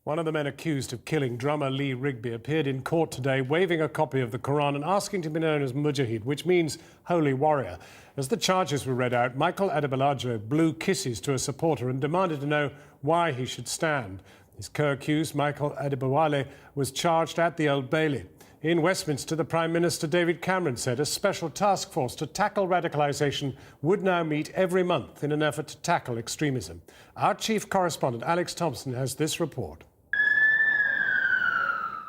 One of the men accused of killing drummer Lee Rigby appeared in court today waving a copy of the Koran and asking to be known as Mujaahid, which means holy warrior. As the charges were read out, Michael Adebolajo blew kisses to a supporter and demanded to know why he should stand. His co-accused, Michael Adebowale, was charged at the Old Bailey. In Westminster, the Prime Minister David Cameron said a special task force to tackle radicalisation would now meet every month in an effort to tackle extremism. Our chief correspondent, Alex Thompson, has this report.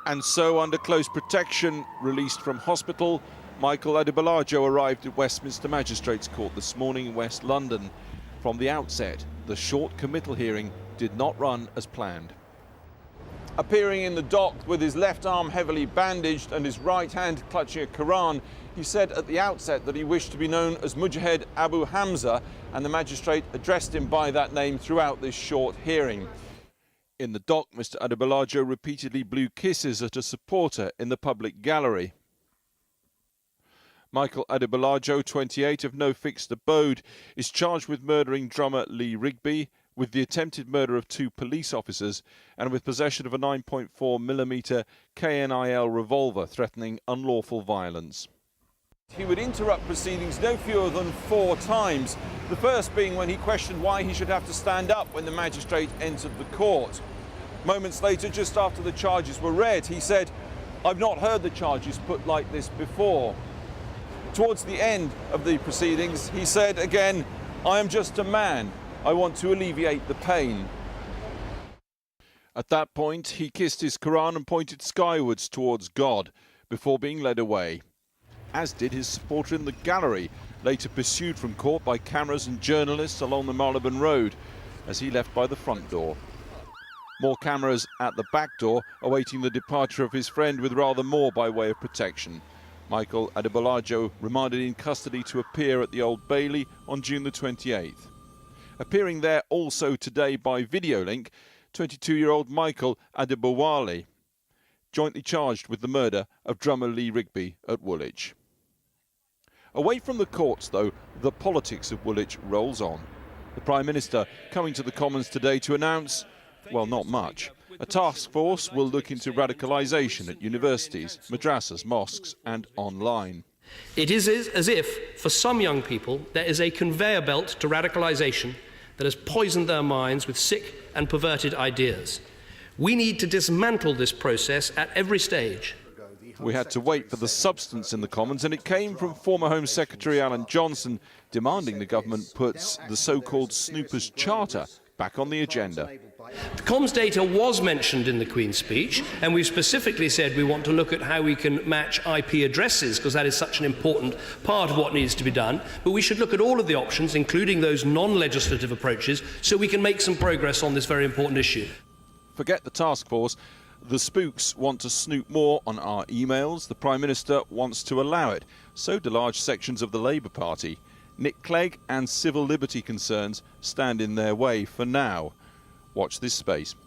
And so, under close protection, released from hospital, Michael Adebolajo arrived at Westminster Magistrates Court this morning in West London. From the outset, the short committal hearing did not run as planned. Appearing in the dock with his left arm heavily bandaged and his right hand clutching a Koran, he said at the outset that he wished to be known as Mujaahid Abu Hamza, and the magistrate addressed him by that name throughout this short hearing. In the dock, Mr. Adebolajo repeatedly blew kisses at a supporter in the public gallery. Michael Adebolajo, 28, of no fixed abode, is charged with murdering drummer Lee Rigby, with the attempted murder of 2 police officers, and with possession of a 9.4mm KNIL revolver threatening unlawful violence. He would interrupt proceedings no fewer than 4 times, the first being when he questioned why he should have to stand up when the magistrate entered the court. Moments later, just after the charges were read, he said, "I've not heard the charges put like this before." Towards the end of the proceedings, he said again, "I am just a man. I want to alleviate the pain." At that point, he kissed his Quran and pointed skywards towards God before being led away, as did his supporter in the gallery, later pursued from court by cameras and journalists along the Marylebone Road as he left by the front door. More cameras at the back door, awaiting the departure of his friend with rather more by way of protection. Michael Adebolajo remanded in custody to appear at the Old Bailey on June the 28th. Appearing there also today by video link, 22-year-old Michael Adebowale, jointly charged with the murder of drummer Lee Rigby at Woolwich. Away from the courts, though, the politics of Woolwich rolls on. The Prime Minister coming to the Commons today to announce, well, not much. A task force will look into radicalisation at universities, madrasas, mosques and online. It is as if, for some young people, there is a conveyor belt to radicalisation that has poisoned their minds with sick and perverted ideas. We need to dismantle this process at every stage. We had to wait for the substance in the Commons, and it came from former Home Secretary Alan Johnson demanding the government puts the so-called Snoopers Charter back on the agenda. The comms data was mentioned in the Queen's speech, and we've specifically said we want to look at how we can match IP addresses, because that is such an important part of what needs to be done. But we should look at all of the options, including those non-legislative approaches, so we can make some progress on this very important issue. Forget the task force. The spooks want to snoop more on our emails. The Prime Minister wants to allow it. So do large sections of the Labour Party. Nick Clegg and civil liberty concerns stand in their way for now. Watch this space.